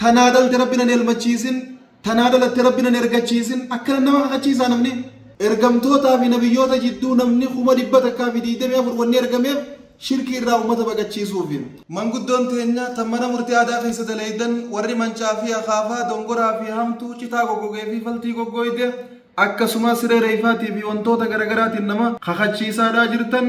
تنادل ربنا نلمتشيسن تنادل ربنا نرجتشيسن أكل نما خشيسا نمني إرجمتوتا في نبيوتا جدو نمني خما دبتا كافي دي دمي أفر وني إرجميف شركي را أمتا بقتشيسو فين من قدون تهنيا تمنا مرتي آدا خيسة دليدن ورّي من شافي أخافا دونغورا في همتو چتا غوغوغي في فلتي غوغوي دي akkasuma siree reefaatii fi wantoota garaagaraatiin nama kakachiisaadhaa jirtan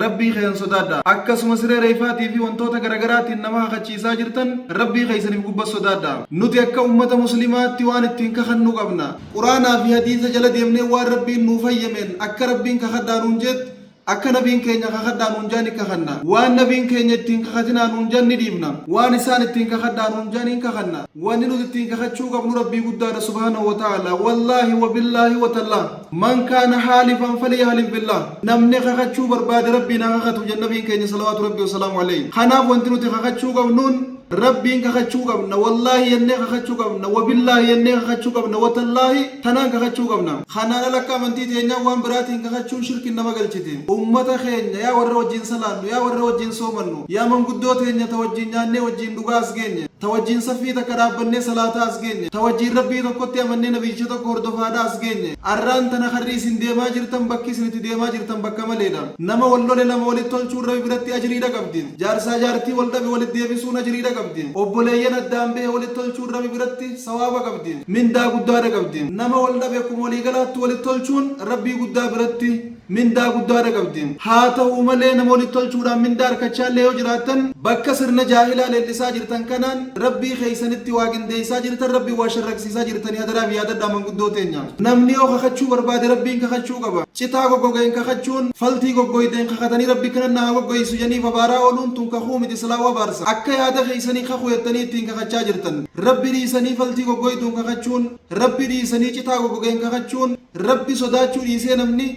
rabbii keen sodaadha. Akkasuma siree reefaatii fi wantoota garaagaraatiin nama kakachiisaa jirtan rabbii keesaniif gubbas sodaadha. Nuti akka ummata muslimaatti waan ittiin kakannu qabna. Quraanaa fi hadiisa jala deemnee waan rabbiin nuuf fayyameen akka rabbiin kakadhaa nuun jetti akka nabiin keenya kakadhaa nuun jaani kakanna. Waan nabiin keenya ittiin kakatinaa nuun jaan ni dhiibna. Waan isaan ittiin kakadhaa nuun jaan hin kakanna. Waan nuti ittiin kakachuu qabnu rabbii guddaadha subhaanahu wa ta'ala. Wallaahi wa billaahi wa tallah. Man kaana haalifan falyahlif billah. Namni kakachuu barbaade rabbiin haa kakatu jedha nabiin keenya salawaatu rabbii wa salaamu alayhi. Kanaaf wanti nuti kakachuu qabnuun rabbiin kakachuu qabna. Wallaahi yennee kakachuu qabna. Wa billaahi yennee kakachuu qabna. Wa tallaahi tanaan kakachuu qabna. Kanaan alakka amantii teenyaa waan biraatiin kakachuun shirkin nama galchite. Ummata keenya yaa warra wajjin salaannu yaa warra wajjin soomannu yaa manguddoo teenya ta wajjin nyaannee wajjin dhugaa as geenye ta wajjin saffii takka dhaabbannee salaataa as geenye ta wajjin rabbii tokkotti amannee nabiyyicha tokko hordofaadhaa as geenye arraan tana harri isin deemaa jirtan bakki isin itti deemaa jirtan bakka maleedha. Nama wal lole lama walitti tolchuun rabbi biratti ajiriidha qabdi. Jaarsaa jaartii wal dhabe walitti deebisuun ajiriidha qabdi. Obboleeyyan addaan bahee walitti tolchuun rabbi biratti sawaaba qabdi. Mindaa guddaadha qabdi. Nama wal dhabe akkuma walii galaatti walitti tolchuun rabbii guddaa biratti mindaa guddaadha qabdi. Haa ta'u malee nama walitti tolchuudhaan mindaa harkachaallee yoo jiraattan bakka sirna jaahilaa leellisaa jirtan kanaan rabbii keeysanitti waa qindeessaa jirtan rabbii waa sharraqsiisaa jirtanii hadaraa fi yaadadhaa manguddoo teenya. Namni yoo kakachuu barbaade rabbiin kakachuu qaba. Citaa goggogeen kakachuun faltii goggoydeen kakatanii rabbi kanannaa haa goggoysu jeniif abaaraa ooluun tun kakuu miti silaa baarsa. Akka yaada keeysanii kakuu jettanii ittiin kakachaa jirtan. Rabbi dhiisanii faltii goggoyduun kakachuun rabbi dhiisanii citaa goggogeen kakachuun rabbi sodaachuu dhiisee namni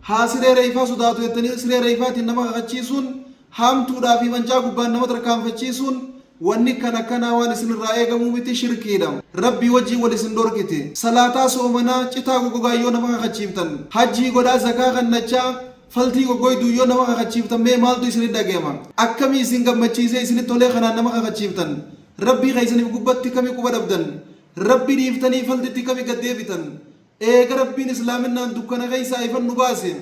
haa siree reefaa sodaatu jettanii siree reefaatiin nama kakachiisuun haamtuudhaa fi mancaa gubbaan nama tarkaanfachiisuun wanni kan akkanaa waan isinirraa eegamuu miti shirkiidha. Rabbii wajjii wal isin dhorkite. Salaataa soomanaa citaa goggogaa yoo nama kakachiiftan hajjii godhaa zakaa kannachaa faltii goggoyduu yoo nama kakachiiftan mee maaltu isinit dhageema? Akkamii isin gammachiisee isinit tolee kanaan nama kakachiiftan? Rabbii keeysaniif gubbatti kami quba dhabdan? Rabbii dhiiftanii faltitti kami gaddeebitan? Eega rabbiin islaaminaan dukkana keeysaa ifan nu baase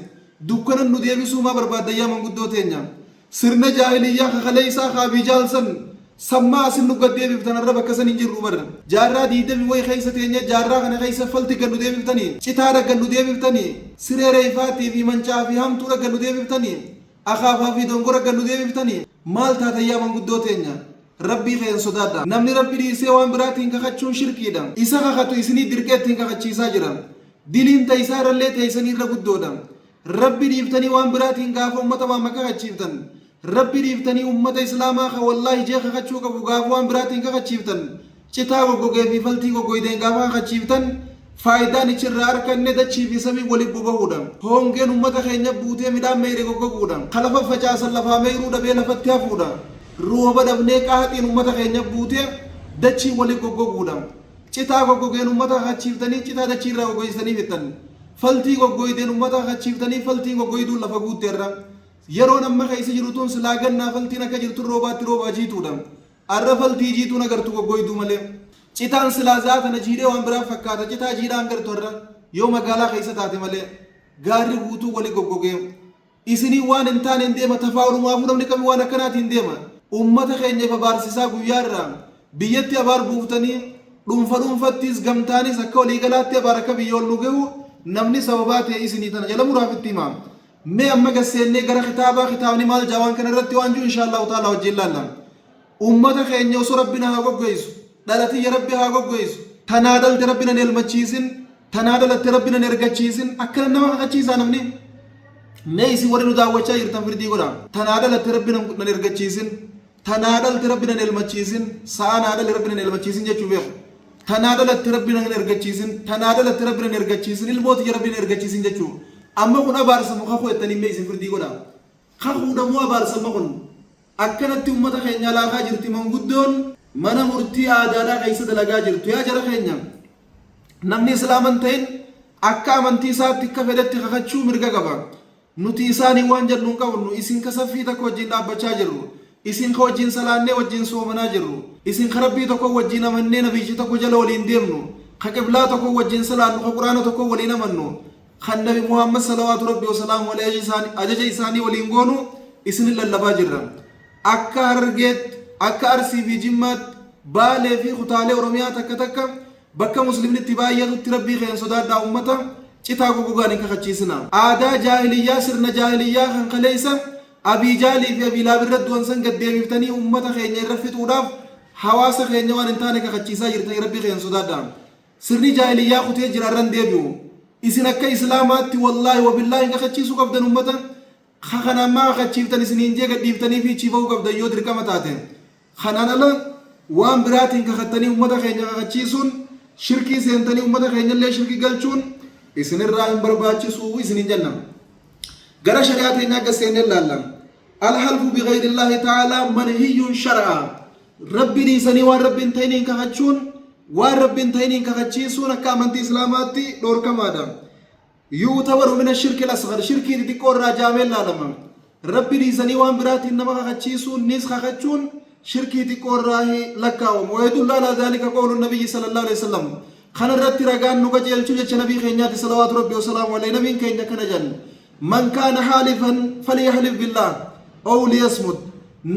dukkanan nu deebisuu maa barbaadda yaa manguddoo teenya? Sirna jaahiliyyaa kakalee isaa kaabii jaalsan sammaa asin nu gaddeebiftan arraba akkasan hin jirru bar jaarraa diidami way keeysa teenya jaarraa kana keeysa falti gan nu deebiftanii citaadha gan nu deebiftanii siree reefaatii fi mancaa fi hamtuudha gan nu deebiftanii akaafaa fi dongora gan nu deebiftanii maal taatan yaa manguddoo teenya? Rabbii keen sodaadha. Namni rabbi dhiisee waan biraatiin kakachuun shirkiidha. Isa kakatu isinii dirqeettiin kakachiisaa jira. Diliin ta'isaarallee teeysaniirra guddoodha. Rabbi dhiiftanii waan biraatiin gaafa ummata maamma kakachiiftan. Rabbi dhiiftanii ummata islaamaa ka wallaahi jee kakachuu qabu gaafa waan biraatiin kakachiiftan. Citaa goggogee fi faltii goggoydeen gaafa kakachiiftan faayidaan ichirraa arkanne dachii fi samii walitti bobahuudha. Hongeen ummata keenya buutee midhaan meeyre goggoguudha. Kalafa facaasan lafaa meeyruu dhabee lafatti hafuudha. Rooba dhabnee qaaxiin ummata keenya buutee dachii walitti goggoguudha. Citaa goggogeen ummata kakachiiftanii citaa dachiirraa goggoysanii fixan. Faltii goggoydeen ummata kakachiiftanii faltiin goggoyduun lafa guutteerra. Yeroon amma keessa jiru tun silaa gannaa faltiin akka jirtu roobaatti roobaa jiituudha. Arra faltii jiituun agartu goggoyduu malee. Citaan silaa zaatana jiidhee waan biraa fakkaata. Citaa jiidhaan gartu irra yoo magaalaa keessa taate malee gaarri guutuu walitti goggogee. Isinii waan hin taane hin deema tafaa'urumaafuu namni kamii waan akkanaatiin deema. Ummata keenyaaf abaarsisaa guyyaarraa biyyatti abaar buuftanii dhuunfattis gamtaanis akka waliigalaatti abaar akka biyyoon nu gahu namni sababaa ta'e isinii tana jala muraafitti himaa. Mee amma gasseennee gara kitaabni maal jaawaan kana irratti waan jiru inshaallahu ta'ala wajjin laalla. Ummata keenya osoo rabbina haa goggoysu dhalatiyya rabbi haa goggoysu tanaa dhalte rabbina hin elmachiisin tanaa dhalatte rabbina hin ergachiisin akkana nama kakachiisaa namni. Mee isin warri nu daawwachaa jirtan firdii godha tanaa dhalatte rabbina hin ergachiisin tanaa dhalte rabbina hin elmachiisin sa'a naa dhale rabbina hin elmachiisin jechuu beeku. Tanaa dhalatte rabbina hin ergachiisin tanaa dhalatte rabbina hin ergachiisin ilmootiyya rabbina hin ergachiisin jechuu. Amma kun abaarsamu kakuu jettanii mee isin firdii godha. Kakuudha moo abaarsama kun akkanatti ummata keenya laakaa jirti manguddoon mana murtii aadaadhaa keessa dalagaa jirtu yaa jara keenya. Namni islaaman ta'in akka amantii isaatti akka fedhetti kakachuu mirga qaba. Nuti isaanii waan jennu hin qabnu isin kasaffii takka wajjin dhaabbachaa jirru. isin ka wajjin salaannee wajjin soomanaa jirru isin ka rabbii tokko wajjin amannee nabiyyi tokko jala waliin deemnu ka qiblaa tokko wajjin salaannu ka quraana tokko waliin amannu kan nabi muhammad salawaatu rabbi wasalaamu alayhi ajaja isaanii waliin goonu isin lallabaa jirra akka hargeet akka arsii fi jimmaat baalee fi kutaalee oromiyaa takka takka bakka muslimni itti baay'atutti rabbii keen sodaadhaa ummata citaa gogogaan hin kakachiisina aadaa jaahiliyyaa sirna jaahiliyyaa kan kaleessa abii jaalii fi abii laab irratti du'ansan gaddeebiftanii ummata keenya irra fixuudhaaf hawaasa keenya waan hin taane kakachiisaa jirtanii rabbii keen sodaadhaa sirni jaahiliyyaa kutee jiraarran deebi'u isin akka islaamaatti wallaahi wabillaahi kakachiisuu qabdan ummata kanammaa kakachiiftan isiniin jee gadhiiftanii fi chiifa'uu qabdan yoo dirqama taate kanaan ala waan biraatiin kakattanii ummata keenya kakachiisuun shirkii seentanii ummata keenyallee shirkii galchuun isinirraa hin barbaachisuu isiniin jennam gara shari'aa teenyaa akka seennee ilaallan alhalfu bighayrillahi ta'aalaa manhiyyuun shar'a rabbi dhiisanii waan rabbiin ta'iniin kakachuun waan rabbiin ta'iniin kakachiisuun akka amantii islaamaatti dhoorkamaadha yuutabaru min ashirki al-asghar shirkii xixiqqoo irraa jaamee ilaalama rabbi dhiisanii waan biraatiin nama kakachiisuun nis kakachuun shirkii xiqqoo irraa lakkaawamu wayidullu alaa dhaalika qawlu nabiyyi sallallahu alaihi wasallam kana irratti ragaan nu qajeelchuu jecha nabii keenyaati salawaatu rabbi wasalaamu alayhi nabiin keenya kana jan man kaana haalifan falyahlif billah aw liyasmut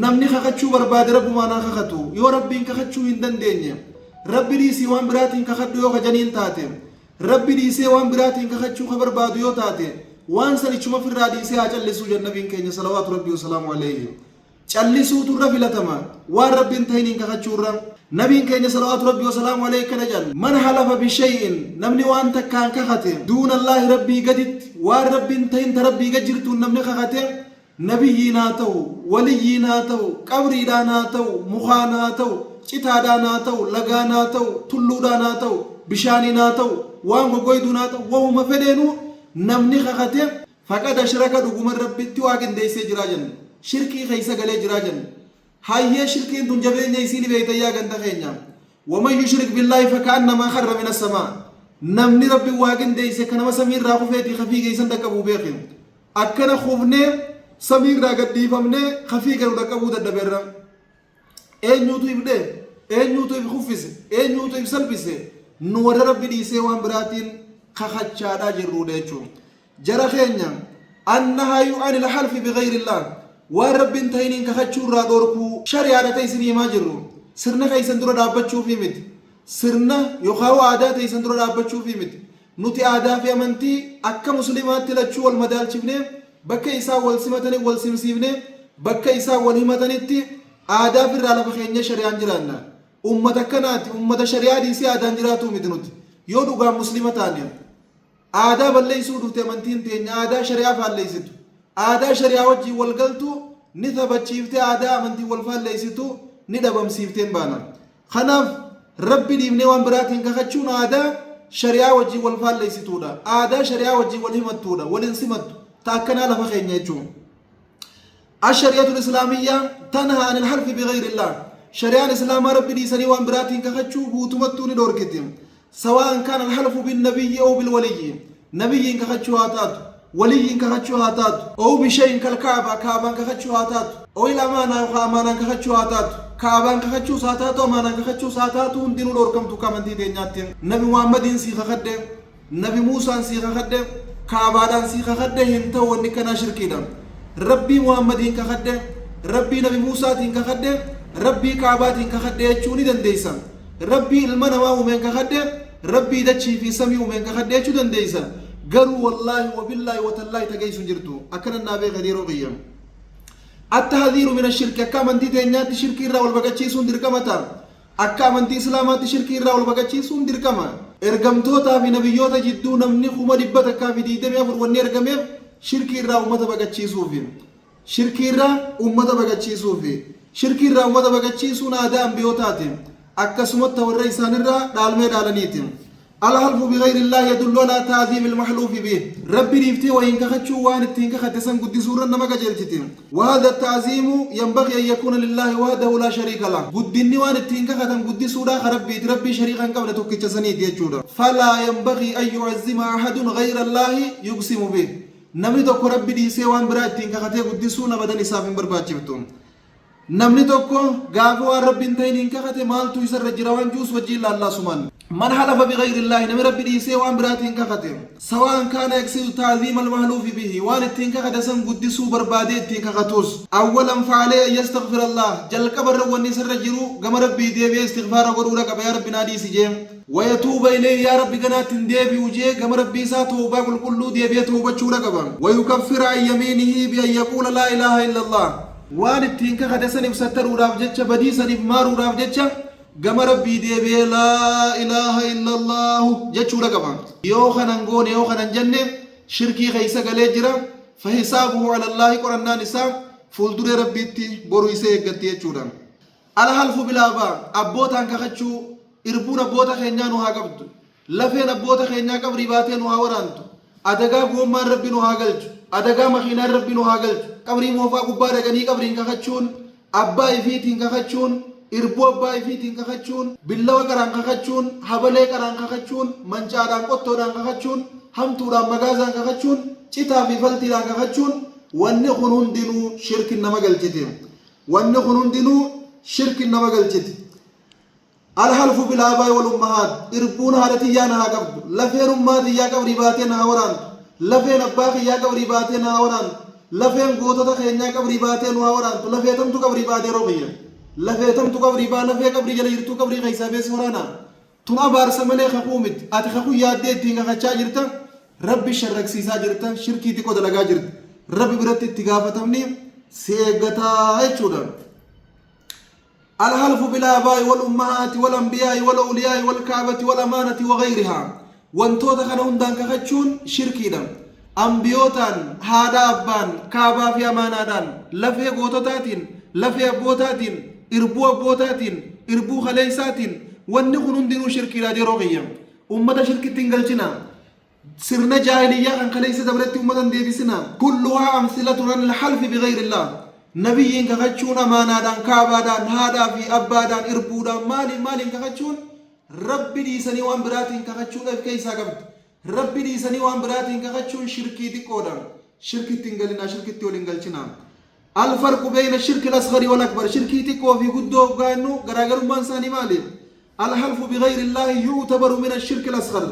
namni kakachuu barbaade rabbumaan haa kakatu yoo rabbiin kakachuu hin dandeenye rabbi dhiisii waan biraatiin kakadhu yoo kajaniin taate rabbi dhiisee waan biraatiin kakachuu ka barbaadu yoo taate waan sanichuma firraa dhiisee haa callisuu jan nabiin keenya salawaatu rabbi wasalaamu alayhi callisuutu irra filatama waan rabbiin ta'iniin kakachuurra nabiin keenya salawaatu rabbi wasalaamu alayhi kana jan man halafa bishay'in namni waan takkaan kakate duuna allaahi rabbii gaditti waan rabbiin ta'in ta rabbii gad jirtuun namni kakate nabiyyiin haa ta'u waliyyiin haa ta'u qabriidhaan haa ta'u mukaan haa ta'u citaadhaan haa ta'u lagaan haa ta'u tulluudhaan haa ta'u bishaaniin haa ta'u waan gogoyduun haa ta'u wahuma fedheenu namni kakate faqad ashraka dhuguman rabbitti waa qindeessee jiraa jenna shirkii keessa galee jiraa jenna hayyee shirkiin tun jabeenya isiin beeytayyaa ganda keenya waman yushrik billaahi fakaannamaa kharra min assamaa namni rabbi waa qindeesse kanama samiirraa kufeetii kafii geessan dhaqqabuu beeke akkana kufnee samiirraa gadhiifamnee kafii ganu dhaqqabuu dadhabeerra eenyuutu ibdee eenyuutu if kuffise eenyuutu if salphise nu warra rabbi dhiisee waan biraatiin kakachaadhaa jirruudha jechuun jara keenya annahaayu ani lahalfi bighayrillah waan rabbiin ta'iniin kakachuu irraa dhoorkuu shari'aadha ta'e isin himaa jirru sirna keessan dura dhaabbachuufi miti sirna yookaan aadaa ta'e dura dhaabbachuufi miti nuti aadaa fi amantii akka muslimaatti lachuu wal madaalchifnee bakka isaa wal simatanii wal simsiifnee bakka isaa wal himatanitti aadaa firraa lafa keenya shari'aan jiraanna ummata akkanaati ummata shari'aa dhiisee aadaan jiraatu miti nuti yoo dhugaan muslima taane aadaa balleessuu dhufte amantiin teenya aadaa shari'aa faalleessitu aadaa shari'aa wajjin wal galtu ni taphachiifte aadaa amantii wal faalleessitu ni dhabamsiifteen baana kanaaf rabbi dhiibnee waan biraatiin kakachuun aadaa shari'aa wajjin wal faalleessituudha aadaa shari'aa wajjin wal himattuudha waliin simattu taakkanaa lafa keenya jechuun الشريعة الإسلامية تنهى عن الحلف بغير الله شريعة الإسلام ربي ديساني وان براتين كخشو بوتمتوني دوركتهم سواء كان الحلف بالنبي أو بالولي نبي كخشو هاتات ولي كخشو هاتات أو بشيء كالكعبة كعبة كخشو هاتات أو الأمانة أمانة كخشو هاتات كعبة كخشو هاتات أمانة كخشو هاتات وندينو دوركم تكامن دي دينياتين نبي محمد سيخ خده نبي موسى سيخ خده كعبة سيخ خده هنتا ونكنا شركيدا ربي محمد كخده ربي نبي موسى كخده ربي كعبات كخده يجوني دنديسا ربي المنوا ومن كخده ربي دتشي في سمي ومن كخده يجو دنديسا قالوا والله وبالله وتالله تجيسون جرتو أكن النبي غدير وغيم التحذير من الشرك كمن تي تنيات شرك الرا والبقتشيسون دركمتا أكمن تي إسلامات شرك الرا والبقتشيسون دركما إرجمتوتا في نبيوتا جدو نمني خما دبتا كافي دي دم يفر ونيرجمير شرك الرا ومتا بقتشيسوفين شرك الرا ومتا بقتشيسوفين شرك الرا ومتا بقتشيسون آدم بيوتاتين أكسمت والرئيسان الرا دالمي دالنيتين الحلف بغير الله يدل على تعظيم المحلوف به ربي ريفتي وإن كخشوا وان التين كختسن قد سورة نما كجلتين وهذا التعظيم ينبغي أن يكون لله وحده لا شريك له قد النوان التين كختم قد سورة ربي شريكا قبل توكيتشسنيت يجودا فلا ينبغي أن يعظم أحد غير الله يقسم به نمي دوك ربي دي سيوان برا التين كختي قد سونا بدن إسافين برباچفتون namni tokko gaafa waan rabbiin ta'in hin kakate maaltu isarra jira waan juus wajjin laallaa sumaan man halafa bighayri illaahi nami rabbi dhiisee waan biraatiin kakate sawaan kaana yaksidu taadhiima almahluufi bihi waan ittiin kakate san guddisuu barbaadee ittiin kakatus awwalan faalee an yastaghfira allah jalqabarra wanni isarra jiru gama rabbii deebi'ee istighfaara godhuudha qaba yaa rabbi naa dhiisi jee ويتوب إليه يا رب قنات ديبي وجيه كما ربي ساته باقل كله ديبي توبة شورا قبا ويكفر عن يمينه بأن يقول لا إله إلا الله وان التين كخدسني بستر وراف جتش بديسني بمار وراف جتش قام ربي ديبي لا إله إلا الله جتشورا قبا يوخنا نقول يوخنا جنة شركي خيسا قليجرا فحسابه على الله قرآن نساء فولدر ربي تي بورو يسيق قتي جتشورا على حلف بالآباء أبوتان كخدشو إربون أبوتا خينيا نوها قبض لفين أبوتا خينيا قبري باتين نوها ورانتو أدقا قومان ربي نوها قلج أدقا مخينا ربي نوها قلج قبري موفا قبارة قني قبرين كخدشون أبا إفيتين كخدشون إربو أبا إفيتين كخدشون بالله قران كخدشون حبلي قران كخدشون منجاران قطوران كخدشون همتوران مغازان كخدشون چتا في فلتيران كخدشون ونخنون دينو شرك النما قلجتين ونخنون دينو شرك النما قلجتين الحلف بالآباء والأمهات إربون هالتي يانا قبض لفين أماتي يا قبري باتنا وران لفين أباقي يا قبري باتنا وران لفين قوتة خينيا قبري باتنا وران لفيتم تو قبري باتي روغيا لفيتم تو قبري با لفي قبري جليرتو قبري غيسا بيس ورانا تنا بارس ملي خقومت أتخخو يادي تيغا خچا جرتا ربي شرك سيسا جرتا شركي تيكو دلقا جرت ربي برت اتقافتمني سيغتا ايچودا الحلف بالآباء والأمهات والأنبياء والأولياء والكعبة والأمانة وغيرها وانتوتا خنون دان كخچون شركي دان أنبيوتان هادا أبان كعبة في أمانة لفي قوتاتين لفي أبوتاتين إربو أبوتاتين إربو خليساتين ونخنون دينو شركي لا دي روغيا أمتا شركي تنقلچنا سرنا جاهلية عن خليسة دبرتي أمتا ديبسنا كلها أمثلة عن الحلف بغير الله نبيين كخچون أمانة دان كعبة دان هادا في أبا دان إربو دان مالين كخچون ربي دي سني وان براتين كخچون أف كيسا قبض ربي دي سني وان براتين كخچون شركي دي قودان شركي تنقلنا شركي تولنقلچنا الفرق بين الشرك الأصغر والأكبر شركي تكو في قدو قانو غراغر مانساني مالي الحلف بغير الله يعتبر من الشرك الأصغر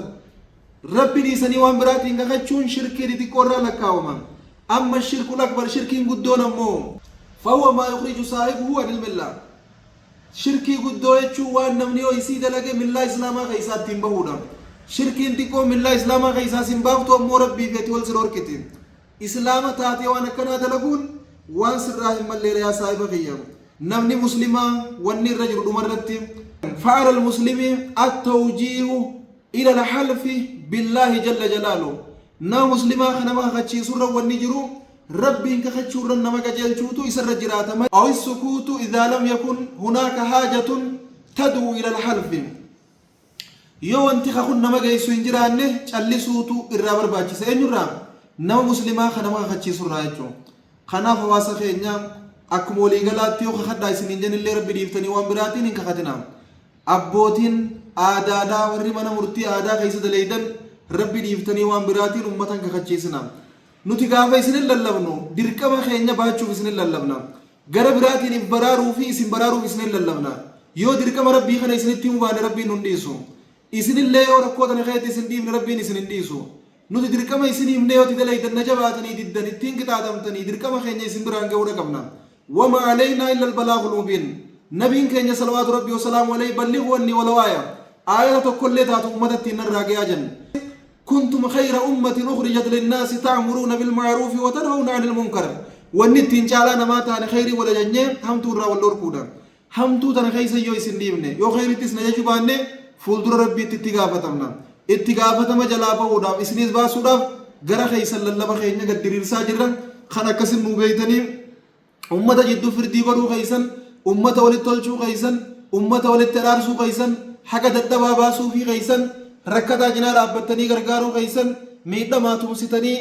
ربي دي سني وان براتين كخچون شركي دي تقورا لكاوما أما الشرك الأكبر شركي قدو نمو فهو ما يخرج صاحبه عن الملة شركي قدو يچو وان نمنيو يسيد لك من الله إسلاما خيسات تنبهونا شركي انتكو من الله إسلاما خيسات سنبافتو أمو ربي فيتي والسرور كتين إسلاما تاتي وانا كنا دلقون وان سراهم الليل يا صاحب خيام نمني مسلما واني الرجل دمرتي فعل المسلم التوجيه إلى الحلف بالله جل جلاله نا مسلما خنما خچي سر واني جرو ربي انك خچور نما جل چوتو يسر جراتا او السكوت اذا لم يكن هناك حاجه تدعو الى الحلف يو انت خخن نما جيسو انجرانه چلسوتو الرابر باچي سينورا نا مسلما خنما خچي سر رايچو خناف واسخينيا اكمولي غلاتيو خخدا سنين اللي ربي ديفتني وان براتين انك خدنا ابوتين آدادا وري من مرتي آدا كيس دليدن ربي ديفتني وان براتين امتان كخچيسنا nuti gaafa isin lallabnu dirqama keenya baachuuf isin lallabna gara biraatiin ibaraaru fi isin baraaruuf isin lallabna yoo dirqama rabbii kana isinitti mubaane rabbiin nun dhiisu isin illee yoo rakkootan keetti isin dhiifne rabbiin isin hin dhiisu nuti dirqama isin himne yoo tidalaydan najabaatanii diddan ittiin qixaaxamtanii dirqama keenya isin biraan ga'uu qabna wama alaynaa illa albalaagul mubiin nabiin keenya salawaatu rabbii wasalaamu alayhi ballighu anni walawaaya aayata tokkollee taatu ummatatti hin irraa ga'aa jenna كنتم خير أمة أخرجت للناس تعمرون بالمعروف وتنهون عن المنكر والنتين جالانا ما تاني خير ولا جنة هم تورا واللور كودا هم توتنا خيسا يو يسنديمني يو خير تسنا يجباني فولدر ربي اتقافتمنا اتقافتما جلابا ودا اسنيز باسودا غرا خيسا للبا خينا قد درير ساجرا خانا كسن نوبيتني أمة جدو فردي برو خيسا أمة ولتولشو خيسا أمة ولترارسو خيسا حقا ددبا باسو في خيسا ركضا جنال أبتني غرغارو خيسن ميدا ما تومسيتني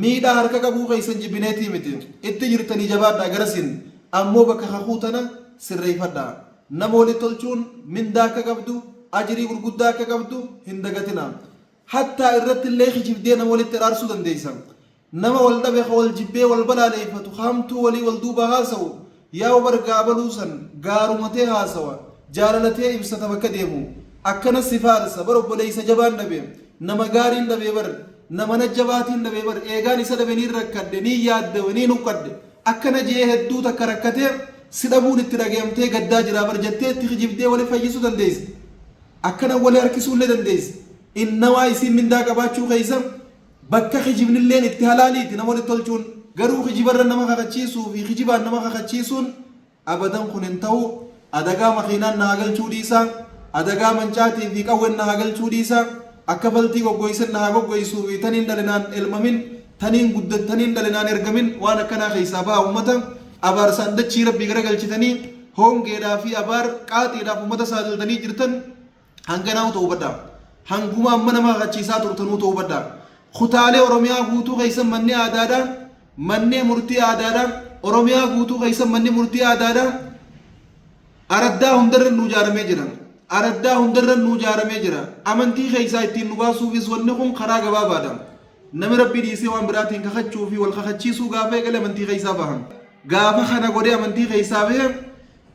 ميدا هركا كبو خيسن جبيناتي متين اتجرتني جباد داغرسين أمو بك خخوتنا سرّي فدا نمولي تلچون من داكا قبدو أجري غرغد داكا قبدو هندغتنا حتى الرت اللي خجب دي نمولي ترارسو دنديسا نما والدبخ والجبه والبلا ليفتو خامتو ولي والدوبا غاسو يا وبرقا بلوسن قارو متيها سوا جاللتي إبسة بكديمو أكنا السفارسة برب ليس جبان نبي نما قارين نبي بر نما نجباتين نبي بر إيغاني سدبني ركد ني ياد وني نقد أكنا جيه الدو تكركتير سدبون التراجمتي قدا جرابر جتي تخجب دي ولا فيسو دنديس أكنا ولا أركسون لدنديس إنما يسين من داك باتشو خيسم بكا خجبن اللين اتهالالي تنمول التلجون قرو خجبر نما خجيسو في خجبان نما خجيسون أبدا خننتو أدقا مخينان نهاقل چوديسا أدقا منشاتي في قوين نهاقل چوديسا أكبلتي وقويسن نهاقو قويسو في تنين دلنان الممين تنين قدد تنين دلنان ارقمين وانا كنا خيسابا أمتا أبار ساندت شيرب بيقرقل چتني هون قيدا في أبار قاتي دا فمتا سادل تني جرتن هنگناو توبدا هنگوما أمنا ما خجيسا ترتنو توبدا خطالي ورميا قوتو غيسن مني آدادا مني مرتي آدادا ورميا قوتو غيسن مني مرتي آدادا أردا هندر النجار مجرا أردا هندر النجار مجرا أمنتي خيسا يتين نباسو في سونكم خراغ بابادا نمي ربي ديسي وان براتين كخچو في والخخچيسو غافي قل أمنتي خيسا بهم غافا خنا قولي أمنتي خيسا بهم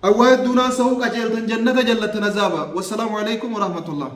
أواد دونا سوق أجل جنة جلت نزابا والسلام عليكم ورحمة الله